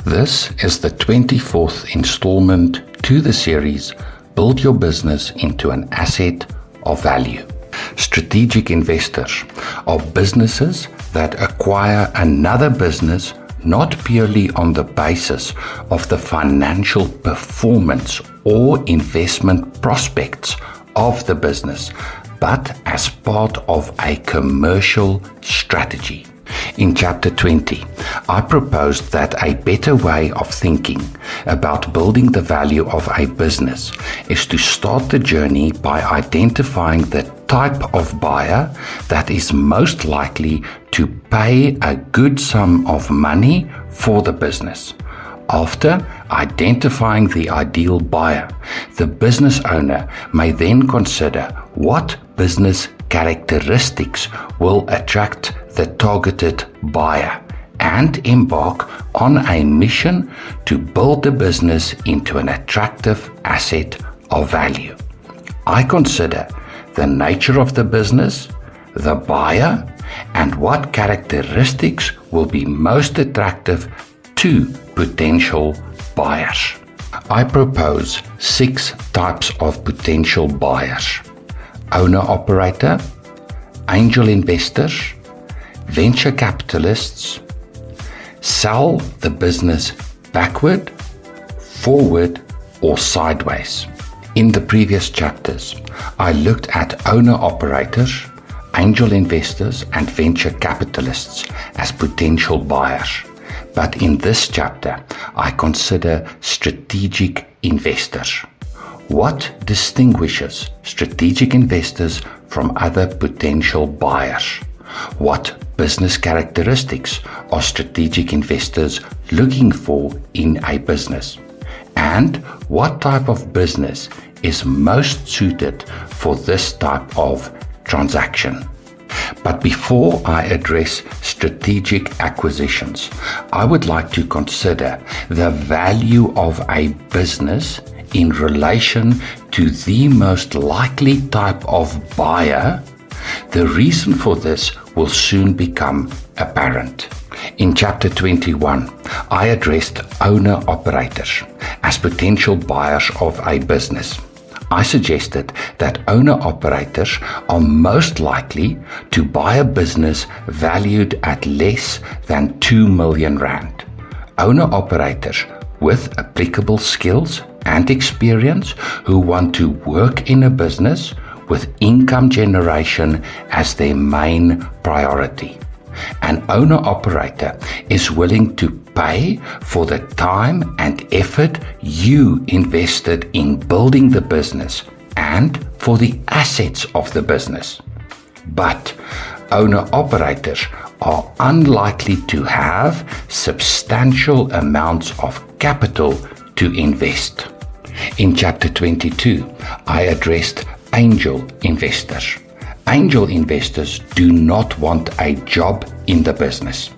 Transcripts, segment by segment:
This is the 24th installment to the series Build Your Business into an Asset of Value. Strategic investors are businesses that acquire another business not purely on the basis of the financial performance or investment prospects of the business, but as part of a commercial strategy. In Chapter 20, I proposed that a better way of thinking about building the value of a business is to start the journey by identifying the type of buyer that is most likely to pay a good sum of money for the business. After identifying the ideal buyer, the business owner may then consider what business characteristics will attract the targeted buyer and embark on a mission to build the business into an attractive asset of value. I consider the nature of the business, the buyer, and what characteristics will be most attractive to potential buyers. I propose 6 types of potential buyers: owner-operator, angel investors, venture capitalists, sell the business backward, forward, or sideways. In the previous chapters, I looked at owner-operators, angel investors, and venture capitalists as potential buyers. But in this chapter, I consider strategic investors. What distinguishes strategic investors from other potential buyers? What business characteristics are strategic investors looking for in a business? And what type of business is most suited for this type of transaction? But before I address strategic acquisitions, I would like to consider the value of a business in relation to the most likely type of buyer. The reason for this will soon become apparent. In Chapter 21, I addressed owner-operators as potential buyers of a business. I suggested that owner-operators are most likely to buy a business valued at less than 2 million rand. Owner-operators with applicable skills and experience who want to work in a business with income generation as their main priority. An owner-operator is willing to pay for the time and effort you invested in building the business and for the assets of the business. But owner-operators are unlikely to have substantial amounts of capital to invest. In Chapter 22, I addressed angel investors. Angel investors do not want a job in the business.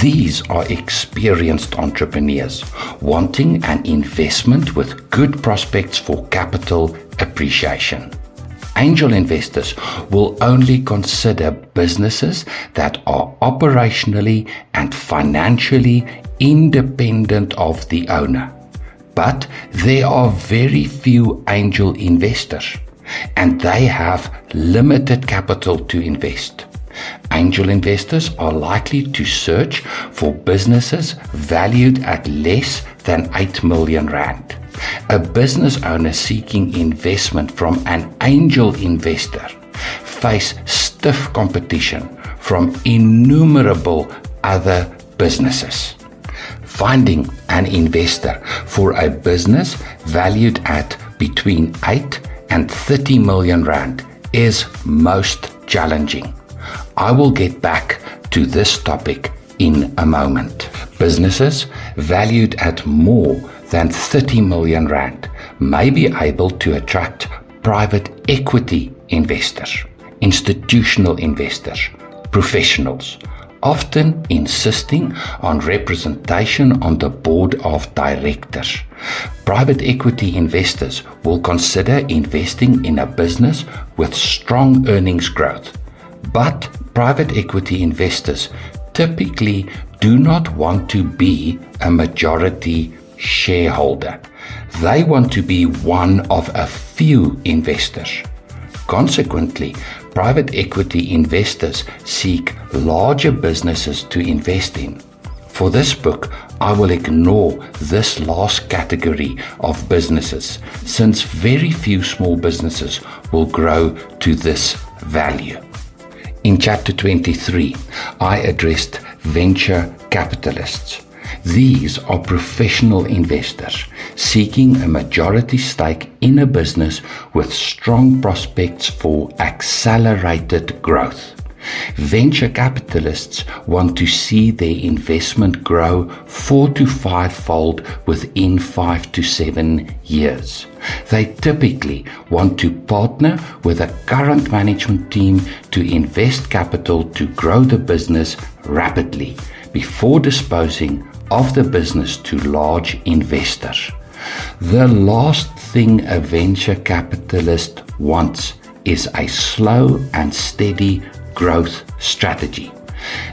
These are experienced entrepreneurs wanting an investment with good prospects for capital appreciation. Angel investors will only consider businesses that are operationally and financially independent of the owner. But there are very few angel investors, and they have limited capital to invest. Angel investors are likely to search for businesses valued at less than 8 million rand. A business owner seeking investment from an angel investor face stiff competition from innumerable other businesses. Finding an investor for a business valued at between 8 and 30 million rand is most challenging. I will get back to this topic in a moment. Businesses valued at more than 30 million rand may be able to attract private equity investors, institutional investors, professionals, often insisting on representation on the board of directors. Private equity investors will consider investing in a business with strong earnings growth, but private equity investors typically do not want to be a majority shareholder. They want to be one of a few investors. Consequently, private equity investors seek larger businesses to invest in. For this book, I will ignore this last category of businesses, since very few small businesses will grow to this value. In chapter 23, I addressed venture capitalists. These are professional investors seeking a majority stake in a business with strong prospects for accelerated growth. Venture capitalists want to see their investment grow 4 to 5-fold within 5 to 7 years. They typically want to partner with a current management team to invest capital to grow the business rapidly before disposing of the business to large investors. The last thing a venture capitalist wants is a slow and steady growth strategy.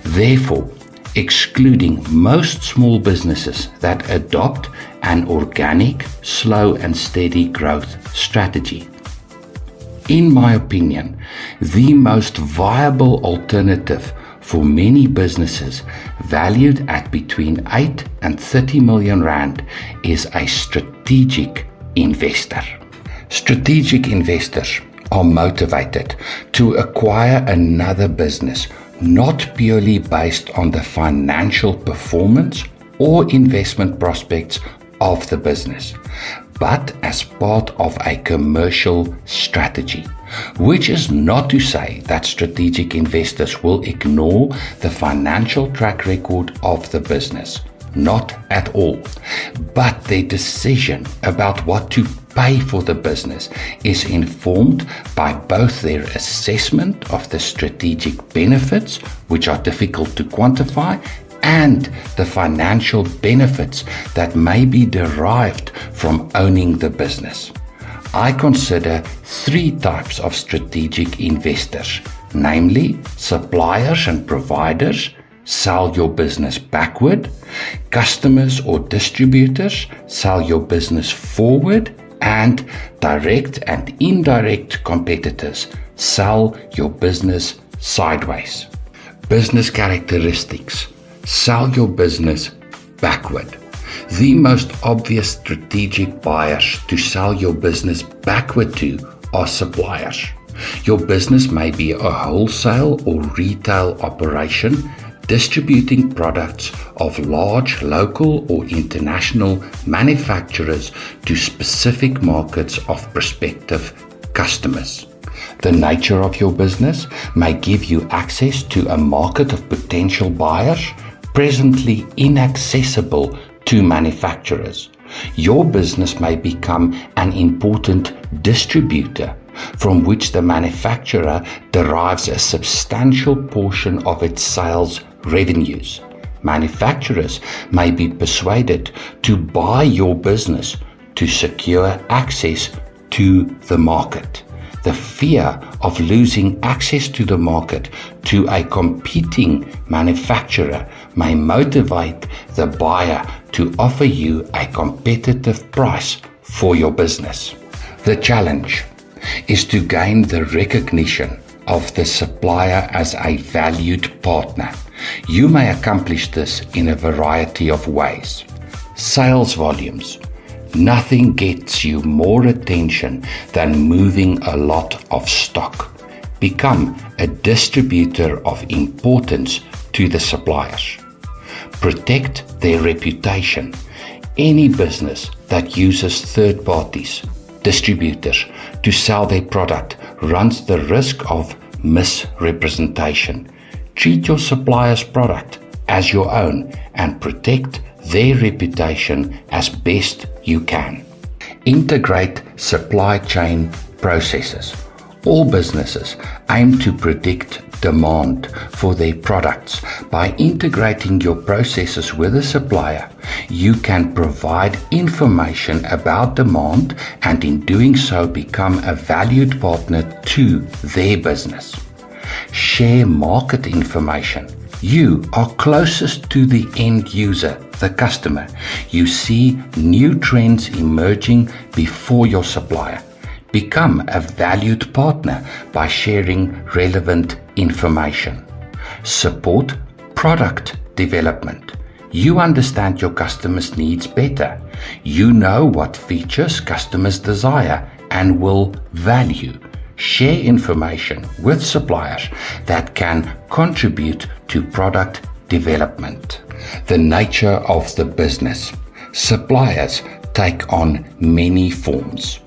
Therefore, excluding most small businesses that adopt an organic, slow and steady growth strategy. In my opinion, the most viable alternative for many businesses valued at between 8 and 30 million rand is a strategic investor. Strategic investors are motivated to acquire another business not purely based on the financial performance or investment prospects of the business, but as part of a commercial strategy, which is not to say that strategic investors will ignore the financial track record of the business. Not at all. But their decision about what to pay for the business is informed by both their assessment of the strategic benefits, which are difficult to quantify, and the financial benefits that may be derived from owning the business. I consider 3 types of strategic investors, namely suppliers and providers, sell your business backward, customers or distributors, sell your business forward, and direct and indirect competitors, sell your business sideways. Business characteristics: sell your business backward. The most obvious strategic buyers to sell your business backward to are suppliers. Your business may be a wholesale or retail operation distributing products of large local or international manufacturers to specific markets of prospective customers. The nature of your business may give you access to a market of potential buyers presently inaccessible to manufacturers. Your business may become an important distributor from which the manufacturer derives a substantial portion of its sales revenues. Manufacturers may be persuaded to buy your business to secure access to the market. The fear of losing access to the market to a competing manufacturer may motivate the buyer to offer you a competitive price for your business. The challenge is to gain the recognition of the supplier as a valued partner. You may accomplish this in a variety of ways. Sales volumes. Nothing gets you more attention than moving a lot of stock. Become a distributor of importance to the suppliers. Protect their reputation. Any business that uses third parties, distributors, to sell their product runs the risk of misrepresentation. Treat your supplier's product as your own and protect their reputation as best you can. Integrate supply chain processes. All businesses aim to predict demand for their products. By integrating your processes with a supplier, you can provide information about demand and in doing so become a valued partner to their business. Share market information You are closest to the end user, the customer. You see new trends emerging before your supplier. Become a valued partner by sharing relevant information. Support product development. You understand your customers' needs better. You know what features customers desire and will value. Share information with suppliers that can contribute to product development. The nature of the business. Suppliers take on many forms.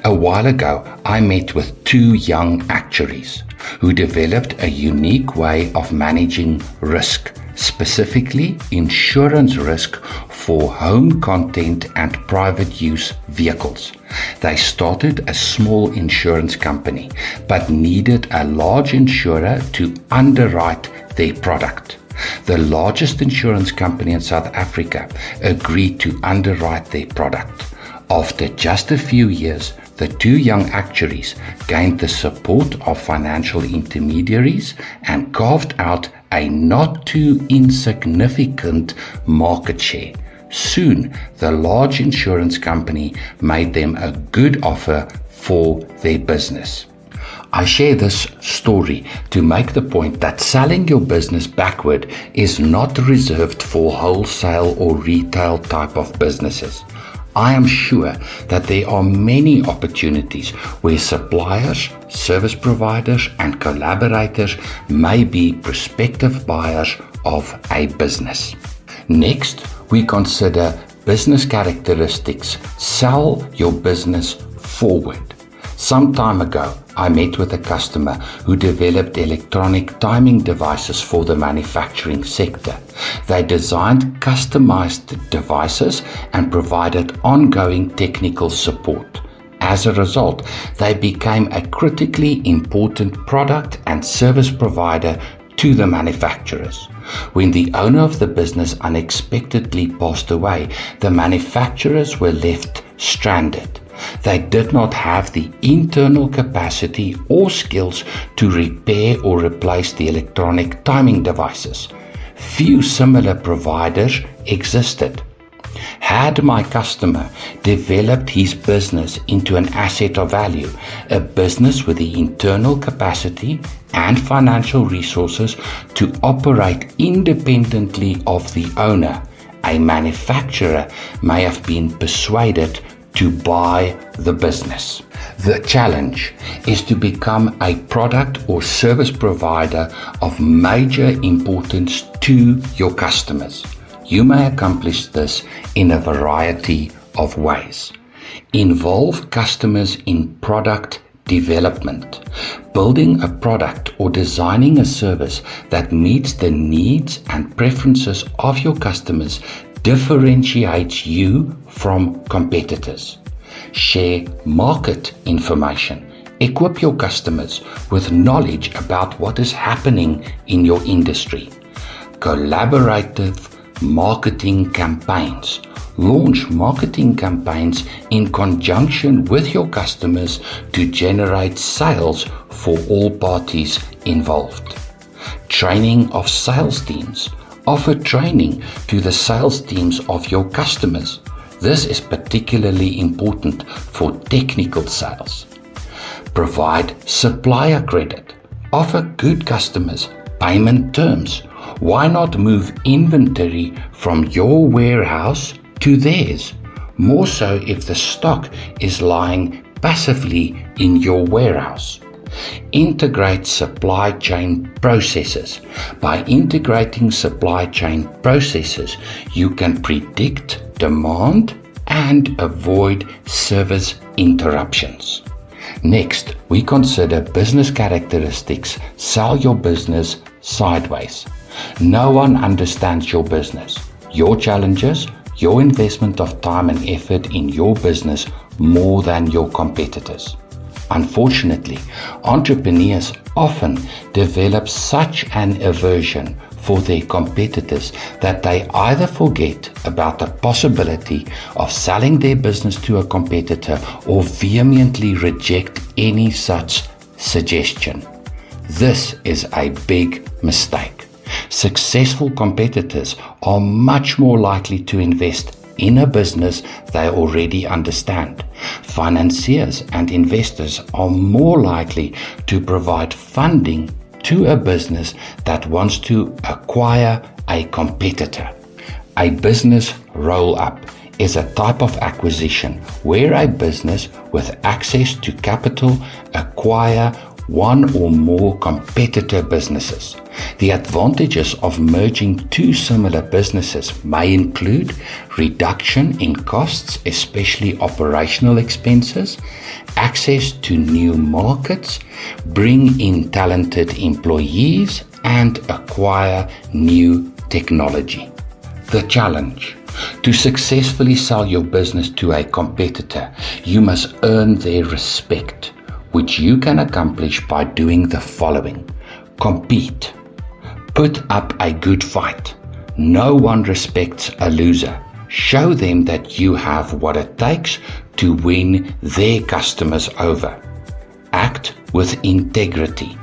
A while ago, I met with two young actuaries who developed a unique way of managing risk, specifically insurance risk for home content and private use vehicles. They started a small insurance company but needed a large insurer to underwrite their product. The largest insurance company in South Africa agreed to underwrite their product. After just a few years, the two young actuaries gained the support of financial intermediaries and carved out a not too insignificant market share. Soon, the large insurance company made them a good offer for their business. I share this story to make the point that selling your business backward is not reserved for wholesale or retail type of businesses. I am sure that there are many opportunities where suppliers, service providers, and collaborators may be prospective buyers of a business. Next, we consider business characteristics. Sell your business forward. Some time ago, I met with a customer who developed electronic timing devices for the manufacturing sector. They designed customized devices and provided ongoing technical support. As a result, they became a critically important product and service provider to the manufacturers. When the owner of the business unexpectedly passed away, the manufacturers were left stranded. They did not have the internal capacity or skills to repair or replace the electronic timing devices. Few similar providers existed. Had my customer developed his business into an asset of value, a business with the internal capacity and financial resources to operate independently of the owner, a manufacturer may have been persuaded to buy the business. The challenge is to become a product or service provider of major importance to your customers. You may accomplish this in a variety of ways. Involve customers in product development. Building a product or designing a service that meets the needs and preferences of your customers differentiates you from competitors. Share market information. Equip your customers with knowledge about what is happening in your industry. Collaborative marketing campaigns. Launch marketing campaigns in conjunction with your customers to generate sales for all parties involved. Training of sales teams. Offer training to the sales teams of your customers. This is particularly important for technical sales. Provide supplier credit. Offer good customers payment terms. Why not move inventory from your warehouse to theirs? More so if the stock is lying passively in your warehouse. Integrate supply chain processes. By integrating supply chain processes, you can predict demand and avoid service interruptions. Next, we consider business characteristics. Sell your business sideways. No one understands your business, your challenges, your investment of time and effort in your business more than your competitors. Unfortunately, entrepreneurs often develop such an aversion for their competitors that they either forget about the possibility of selling their business to a competitor or vehemently reject any such suggestion. This is a big mistake. Successful competitors are much more likely to invest in a business they already understand. Financiers and investors are more likely to provide funding to a business that wants to acquire a competitor. A business roll-up is a type of acquisition where a business with access to capital acquire one or more competitor businesses. The advantages of merging two similar businesses may include reduction in costs, especially operational expenses, access to new markets, bring in talented employees, and acquire new technology. The challenge: to successfully sell your business to a competitor, you must earn their respect, which you can accomplish by doing the following. Compete. Put up a good fight. No one respects a loser. Show them that you have what it takes to win their customers over. Act with integrity.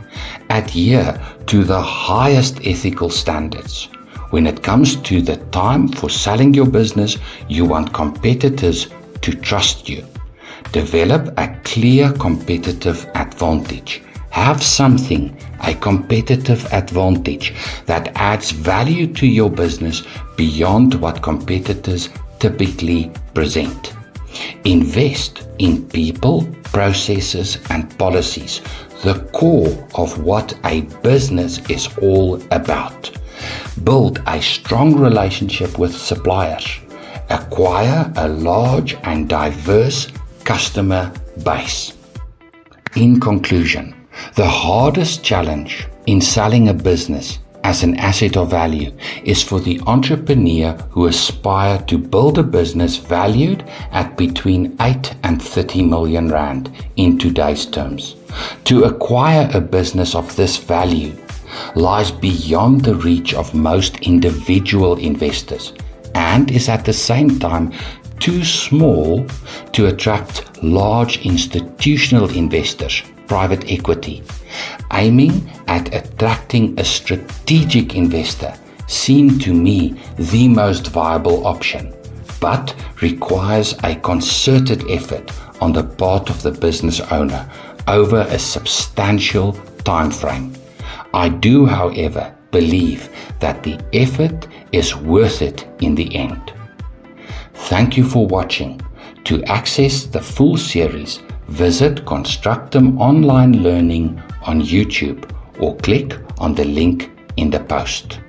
Adhere to the highest ethical standards. When it comes to the time for selling your business, you want competitors to trust you. Develop a clear competitive advantage. Have something, a competitive advantage, that adds value to your business beyond what competitors typically present. Invest in people, processes, and policies, the core of what a business is all about. Build a strong relationship with suppliers. Acquire a large and diverse customer base. In conclusion, the hardest challenge in selling a business as an asset of value is for the entrepreneur who aspires to build a business valued at between 8 and 30 million rand in today's terms. To acquire a business of this value lies beyond the reach of most individual investors and is at the same time too small to attract large institutional investors, private equity. Aiming at attracting a strategic investor seemed to me the most viable option, but requires a concerted effort on the part of the business owner over a substantial time frame. I do, however, believe that the effort is worth it in the end. Thank you for watching. To access the full series, visit Constructum Online Learning on YouTube or click on the link in the post.